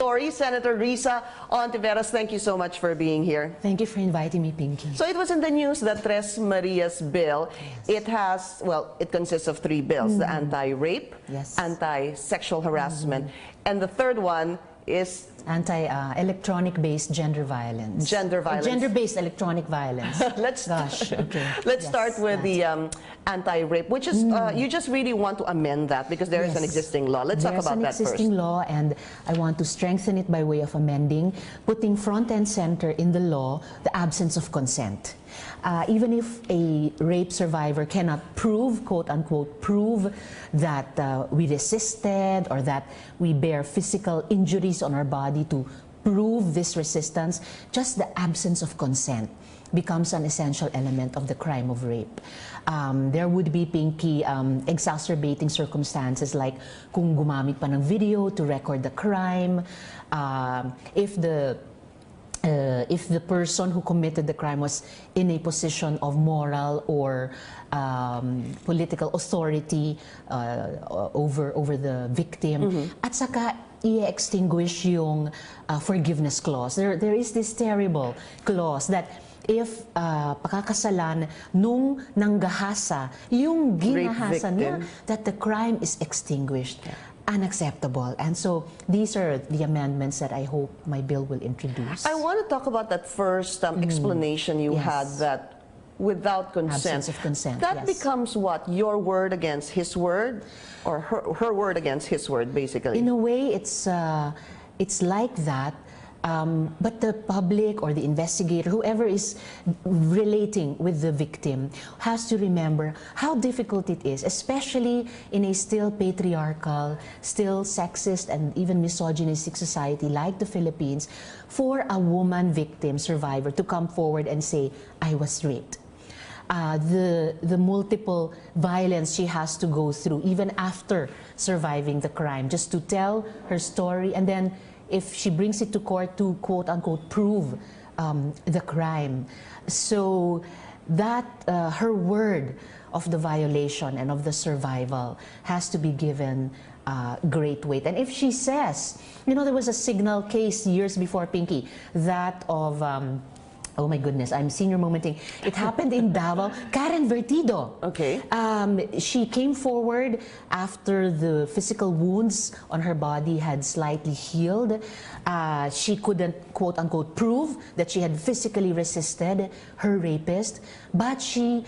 Story, Senator Risa Hontiveroz, thank you so much for being here. Thank you for inviting me, Pinky. So it was in the news that Tres Maria's bill, it has, well, it consists of 3 bills, the anti-rape, anti-sexual harassment, and the third one is anti-electronic-based gender violence. Gender-based electronic violence. Let's start with the anti-rape, which is, you just really want to amend that because there is an existing law. Let's talk about that first. There's an existing law, and I want to strengthen it by way of amending, putting front and center in the law the absence of consent. Even if a rape survivor cannot prove, quote-unquote, prove that we resisted or that we bear physical injuries on our body to prove this resistance, just the absence of consent becomes an essential element of the crime of rape. There would be, Pinky, exacerbating circumstances like kung gumamit pa ng video to record the crime, if the person who committed the crime was in a position of moral or political authority over the victim, at saka i-extinguish yung forgiveness clause. There is this terrible clause that if pakakasalan nung nanggahasa, yung ginahasa niya, that the crime is extinguished. Unacceptable. And so these are the amendments that I hope my bill will introduce. I want to talk about that first explanation you had, that without consent. Absence of consent, that becomes what? Your word against his word? Or her word against his word, basically? In a way, it's like that. But the public or the investigator, whoever is relating with the victim, has to remember how difficult it is, especially in a still patriarchal, still sexist and even misogynistic society like the Philippines, for a woman victim, survivor, to come forward and say, I was raped. The multiple violence she has to go through, even after surviving the crime, just to tell her story, and then if she brings it to court to quote-unquote prove the crime. So that her word of the violation and of the survival has to be given great weight. And if she says, you know, there was a signal case years before, Pinky, that of oh my goodness, I'm senior momenting. It happened in Davao. Karen Vertido. Okay. She came forward after the physical wounds on her body had slightly healed. She couldn't, quote unquote, prove that she had physically resisted her rapist, but she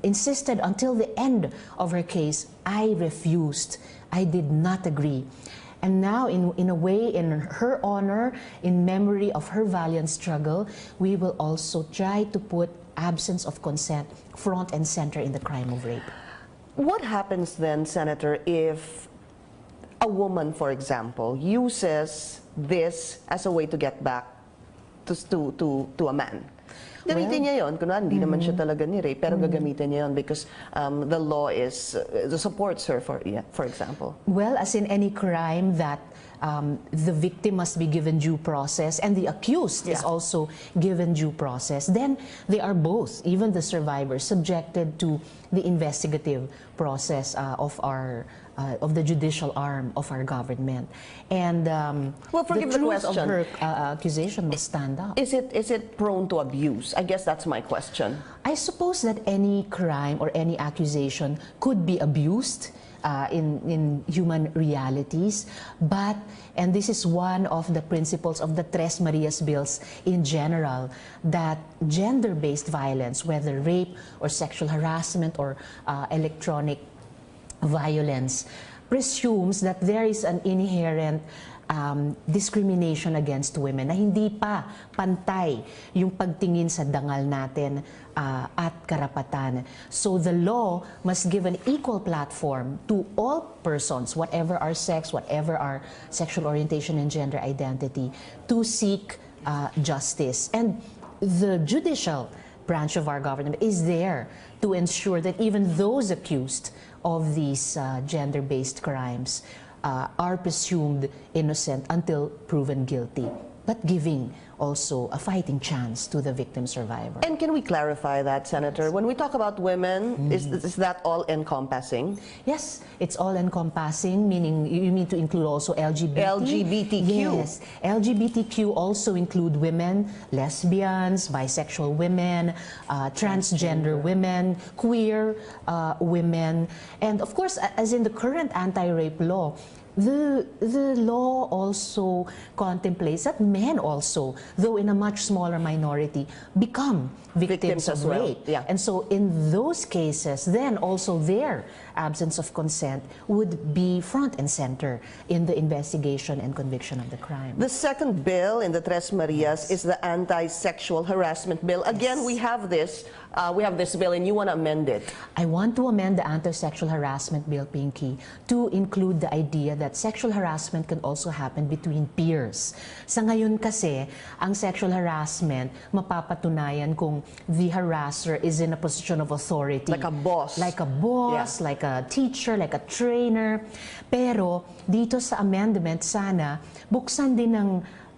insisted until the end of her case, I refused. I did not agree. And now, in a way, in her honor, in memory of her valiant struggle, we will also try to put absence of consent front and center in the crime of rape. What happens then, Senator, if a woman, for example, uses this as a way to get back to a man? Gamitin niya yun, kunwari hindi naman siya talaga ni-rape, pero gagamitin niya yun because the law supports her, for example. Well, as in any crime that the victim must be given due process and the accused is also given due process, then they are both, even the survivors, subjected to the investigative process of the judicial arm of our government. And well, forgive the truth question. Of her accusation must stand up. Is it prone to abuse? I guess that's my question. I suppose that any crime or any accusation could be abused in human realities, but, and this is one of the principles of the Tres Marias bills in general, that gender-based violence, whether rape or sexual harassment or electronic violence, presumes that there is an inherent discrimination against women, na hindi pa pantay yung pagtingin sa dangal natin at karapatan. So the law must give an equal platform to all persons, whatever our sex, whatever our sexual orientation and gender identity, to seek justice. And the judicial branch of our government is there to ensure that even those accused of these gender-based crimes are presumed innocent until proven guilty. but giving also a fighting chance to the victim survivor. And can we clarify that, Senator? When we talk about women, is that all encompassing? Yes, it's all encompassing, meaning you need to include also LGBT. LGBTQ. Yes, LGBTQ also include women, lesbians, bisexual women, transgender women, queer women, and of course, as in the current anti-rape law, the law also contemplates that men also, though in a much smaller minority, become victims as of well. rape. Yeah. And so in those cases, then also their absence of consent would be front and center in the investigation and conviction of the crime. The second bill in the Tres Marias is the anti-sexual harassment bill. Again, we have this bill and you want to amend it. I want to amend the anti-sexual harassment bill, Pinky, to include the idea that sexual harassment can also happen between peers. Sa ngayon kasi, ang sexual harassment mapapatunayan kung the harasser is in a position of authority. Like a boss. Like a boss, like a teacher, like a trainer. Pero dito sa amendment, sana buksan din ng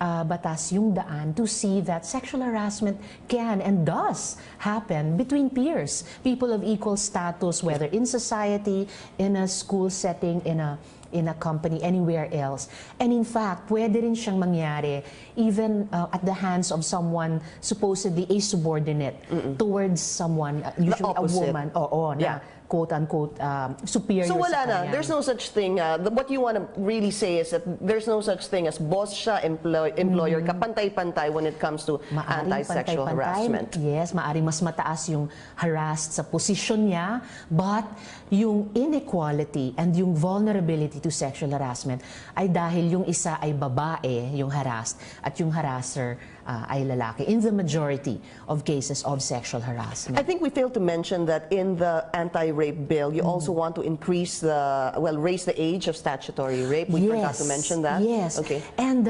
batas yung daan to see that sexual harassment can and does happen between peers, people of equal status, whether in society, in a school setting, in a company, anywhere else. And in fact, pwede rin siyang mangyari even at the hands of someone supposedly a subordinate towards someone, usually a woman, na quote-unquote superior. So wala sa na. kanya. There's no such thing. What you want to really say is that there's no such thing as boss siya, employer ka, pantay-pantay when it comes to anti-sexual harassment. Yes, maaring mas mataas yung harassed sa posisyon niya, but yung inequality and yung vulnerability to sexual harassment ay dahil yung isa ay babae, yung harassed, at yung harasser ay lalaki in the majority of cases of sexual harassment. I think we failed to mention that in the anti-rape bill, you also want to increase raise the age of statutory rape. We forgot to mention that. Yes. Okay. And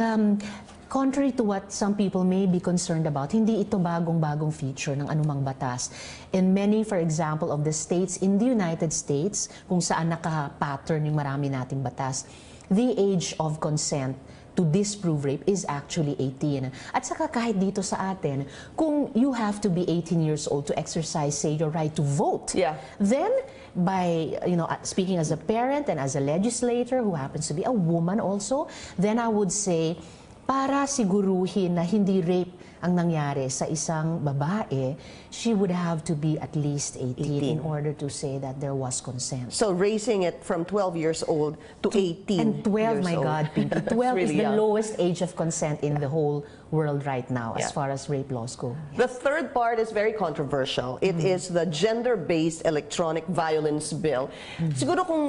contrary to what some people may be concerned about, hindi ito bagong-bagong feature ng anumang batas. In many, for example, of the states in the United States, kung saan naka-pattern yung marami nating batas, the age of consent to disprove rape is actually 18. At saka kahit dito sa atin, kung you have to be 18 years old to exercise, say, your right to vote, then by, speaking as a parent and as a legislator who happens to be a woman also, then I would say, para siguruhin na hindi rape ang nangyari sa isang babae, she would have to be at least 18 in order to say that there was consent. So raising it from 12 years old to 18 And 12, years my old. God, Pinky, 12 really is the young. lowest age of consent in the whole world right now as far as rape laws go. The third part is very controversial. It is the gender-based electronic violence bill. Siguro kung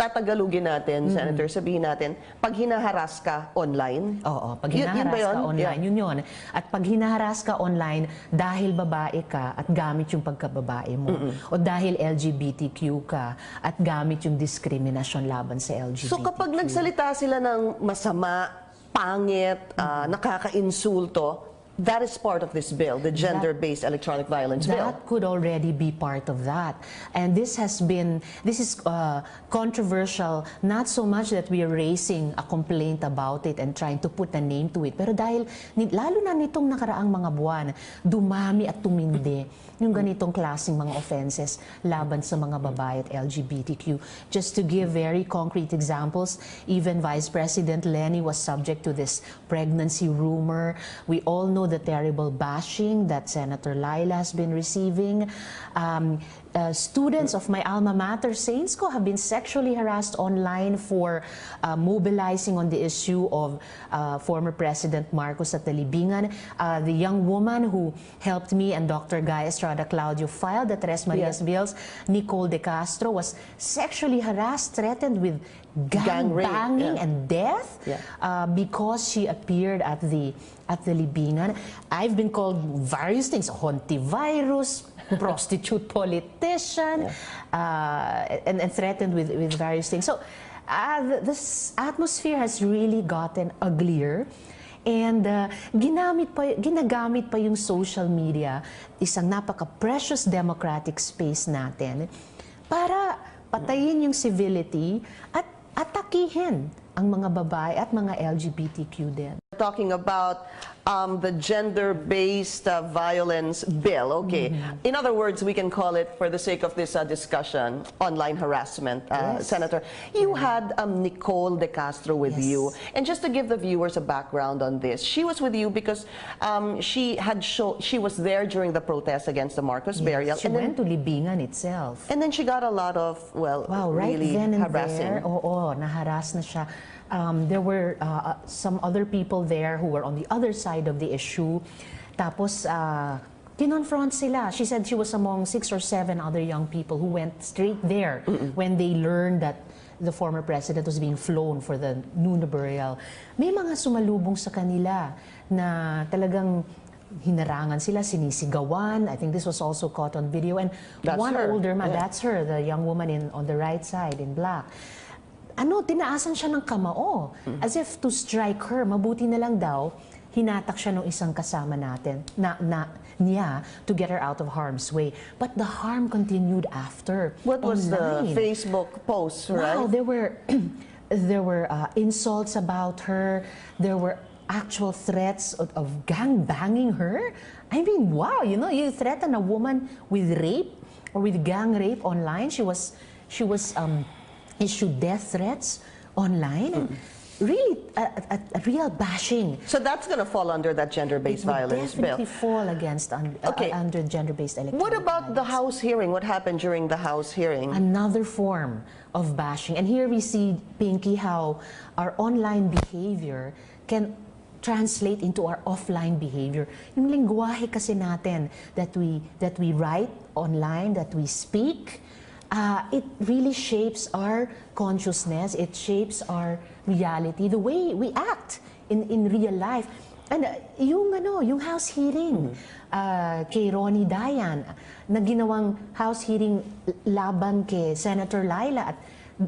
tatagalugin natin, Senator, sabihin natin, pag hinaharas ka online. Oo, pag Yun ba hinaharas yun? ka online, yun. At pag hinaharas ka online dahil babae ka at gamit yung pagkababae mo, o dahil LGBTQ ka at gamit yung diskriminasyon laban sa LGBTQ. So kapag nagsalita sila ng masama, pangit, nakaka-insulto, that is part of this bill, the gender-based electronic violence bill. That could already be part of that. And this is controversial, not so much that we are raising a complaint about it and trying to put a name to it, pero dahil lalo na nitong nakaraang mga buwan, dumami at tumindi yung ganitong klaseng mga offenses laban sa mga babae at LGBTQ. Just to give very concrete examples, even Vice President Lenny was subject to this pregnancy rumor. We all know the terrible bashing that Senator Laila has been receiving. Students of my alma mater, Saints Co, have been sexually harassed online for mobilizing on the issue of former President Marcos at the Libingan. The young woman who helped me and Dr. Guy Estrada Claudio file the Tres Marias bills, Nicole De Castro, was sexually harassed, threatened with gang banging and death because she appeared at the Libingan. I've been called various things: Hontiveroz, prostitute politician, and threatened with various things. So this atmosphere has really gotten uglier. And ginagamit pa yung social media, isang napaka-precious democratic space natin, para patayin yung civility at atakihin ang mga babae at mga LGBTQ din. Talking about the gender-based violence bill. Okay. In other words, we can call it, for the sake of this discussion, online harassment. Yes. Senator, you had Nicole De Castro with Yes. you. And just to give the viewers a background on this, she was with you because she was there during the protest against the Marcos burial. She went to Libingan itself. And then she got a lot of, well, Wow, right really then and harassing. there, naharas na siya. There were some other people there who were on the other side of the issue. Tapos, kinonfront sila. She said she was among 6 or 7 other young people who went straight there when they learned that the former president was being flown for the noon burial. May mga sumalubong sa kanila na talagang hinarangan sila, sinisigawan. I think this was also caught on video. And That's one her. older man, Yeah. that's her, the young woman on the right side in black. Tinaasan siya ng kamao, as if to strike her. Mabuti na lang daw, hinatak siya ng isang kasama natin, niya, to get her out of harm's way. But the harm continued after. What was online. the Facebook post, right? Wow, there were insults about her. There were actual threats of gang banging her. I mean, wow, you threaten a woman with rape or with gang rape online. She was issued death threats online. And really, a real bashing. So that's going to fall under that gender-based violence bill. Definitely fall against under gender-based electoral What about the House hearing? What happened during the House hearing? Another form of bashing. And here we see, Pinky, how our online behavior can translate into our offline behavior. Yung lingwahe kasi natin that we write online, that we speak, it really shapes our consciousness. It shapes our reality, the way we act in real life. And yung House hearing kay Ronnie Dayan, na ginawang House hearing laban kay Senator Laila, at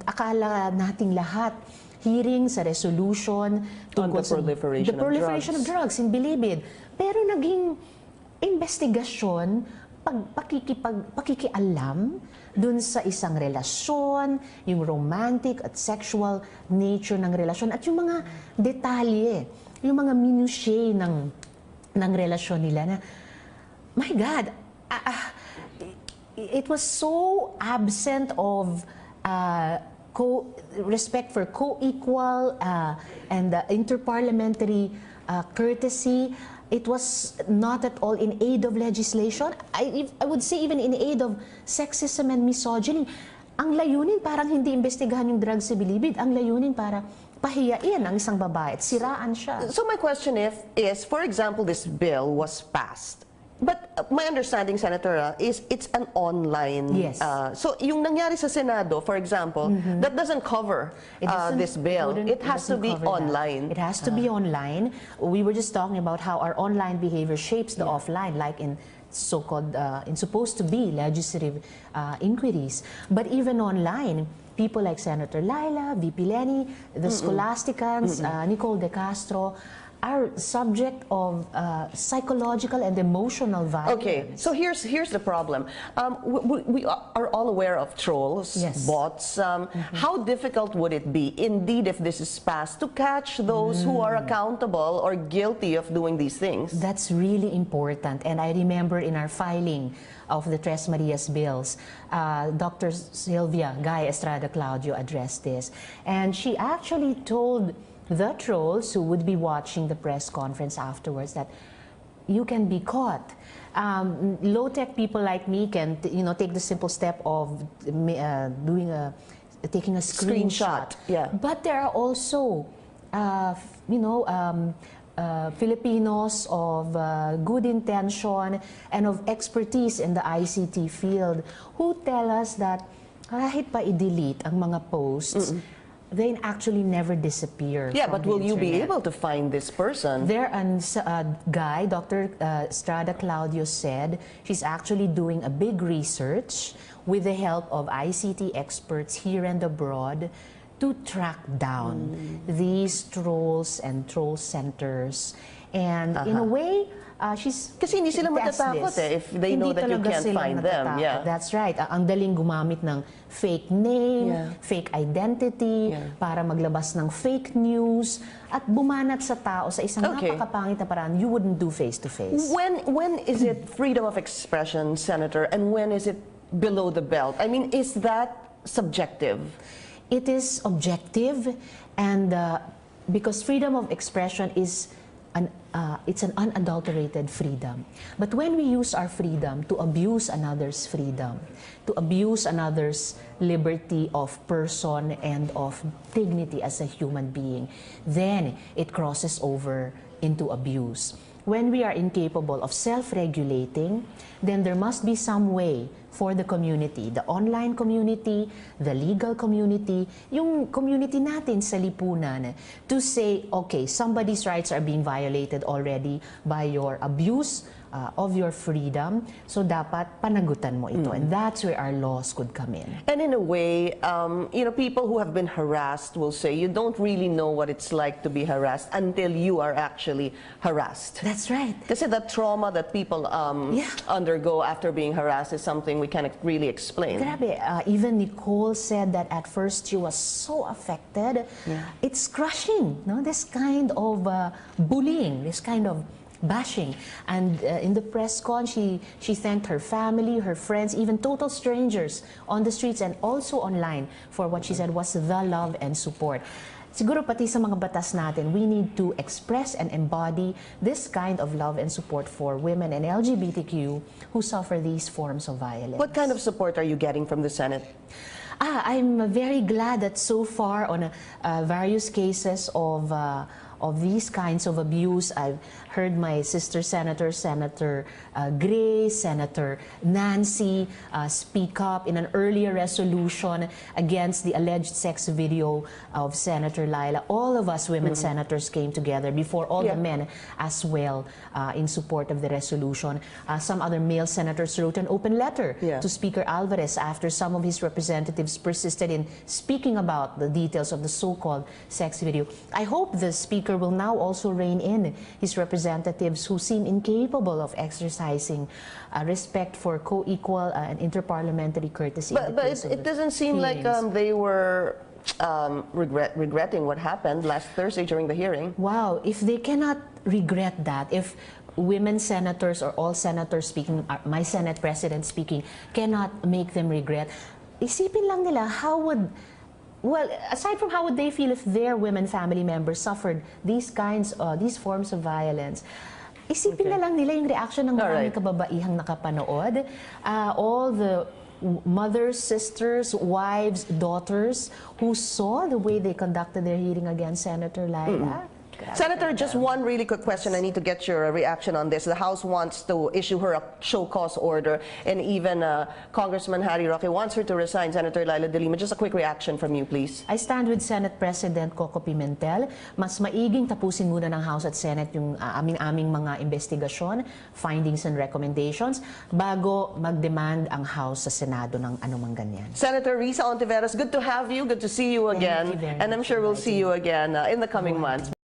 akala nating lahat hearing sa resolution tungkol sa proliferation of drugs in Bilibid. Pero naging investigasyon, pakikialam dun sa isang relasyon, yung romantic at sexual nature ng relasyon, at yung mga detalye, yung mga minutiae ng relasyon nila na, my God, it was so absent of respect for co-equal and interparliamentary courtesy. It was not at all in aid of legislation. I would say even in aid of sexism and misogyny. Ang layunin parang hindi imbestigahan yung drugs sa Bilibid. Ang layunin para pahiyain ang isang babae at siraan siya. So my question is, for example, this bill was passed. But my understanding, Senator, is it's an online. Yes. So yung nangyari sa Senado, for example, that doesn't cover this bill. It has to be online. It has to be online. We were just talking about how our online behavior shapes the offline, like in so-called, in supposed to be legislative inquiries. But even online, people like Senator Laila, VP Lenny, the Scholasticans, Nicole De Castro, are subject of psychological and emotional violence. Okay, so here's the problem. We are all aware of trolls, Yes. bots. How difficult would it be, indeed, if this is passed, to catch those who are accountable or guilty of doing these things? That's really important. And I remember in our filing of the Tres Marias bills, Dr. Sylvia Guy Estrada Claudio addressed this. And she actually told the trolls who would be watching the press conference afterwards that you can be caught. Low-tech people like me can, take the simple step of taking a screenshot. Yeah. But there are also, Filipinos of good intention and of expertise in the ICT field who tell us that kahit pa i-delete ang mga posts, they actually never disappear. Yeah, from but the will you be internet. able to find this person? There, Guy, Dr. Estrada Claudio said she's actually doing a big research with the help of ICT experts here and abroad to track down these trolls and troll centers. And in a way, she's Kasi hindi sila tests matatakot this. if they know Hindi that you talaga can't sila find them. natatakot. Yeah. That's right. Ang daling gumamit ng fake name, Yeah. fake identity, Yeah. para maglabas ng fake news, at bumanat sa tao sa isang Okay. napakapangit na paraan you wouldn't do face-to-face. When is it freedom of expression, Senator, and when is it below the belt? I mean, is that subjective? It is objective, and because freedom of expression is it's an unadulterated freedom. But when we use our freedom to abuse another's freedom, to abuse another's liberty of person and of dignity as a human being, then it crosses over into abuse. When we are incapable of self-regulating, then there must be some way for the community, the online community, the legal community, yung community natin sa lipunan, to say, okay, somebody's rights are being violated already by your abuse of your freedom, so dapat panagutan mo ito. And that's where our laws could come in. And in a way, people who have been harassed will say you don't really know what it's like to be harassed until you are actually harassed. That's right. Kasi the trauma that people undergo after being harassed is something we can't really explain. Grabe, even Nicole said that at first she was so affected. It's crushing, no? This kind of bullying, this kind of bashing. And in the press con, she thanked her family, her friends, even total strangers on the streets and also online for what she said was the love and support. Siguro pati sa mga batas natin, we need to express and embody this kind of love and support for women and LGBTQ who suffer these forms of violence. What kind of support are you getting from the Senate? I'm very glad that so far on various cases of these kinds of abuse, I've heard my sister senator, Senator Grace, Senator Nancy speak up in an earlier resolution against the alleged sex video of Senator Laila. All of us women senators came together before all the men as well in support of the resolution. Some other male senators wrote an open letter to Speaker Alvarez after some of his representatives persisted in speaking about the details of the so-called sex video. I hope the Speaker will now also rein in his representatives who seem incapable of exercising respect for co-equal and interparliamentary courtesy. But it doesn't seem like they were regretting what happened last Thursday during the hearing. Wow, if they cannot regret that, if women senators or all senators speaking, my Senate President speaking, cannot make them regret, isipin lang nila how would, well, aside from how would they feel if their women family members suffered these forms of violence, isipin na lang nila yung reaction ng maraming kababaihang nakapanood. All the mothers, sisters, wives, daughters who saw the way they conducted their hearing against Senator Laila. Senator, just one really quick question. I need to get your reaction on this. The House wants to issue her a show cause order, and even Congressman Harry Roque wants her to resign. Senator Laila de Lima, just a quick reaction from you, please. I stand with Senate President Coco Pimentel. Mas maiging tapusin muna ng House at Senate yung aming mga investigasyon, findings and recommendations bago mag-demand ang House sa Senado ng anumang ganyan. Senator Risa Hontiveroz, good to have you. Good to see you again. Thank you very and I'm much sure we'll see you again in the coming months.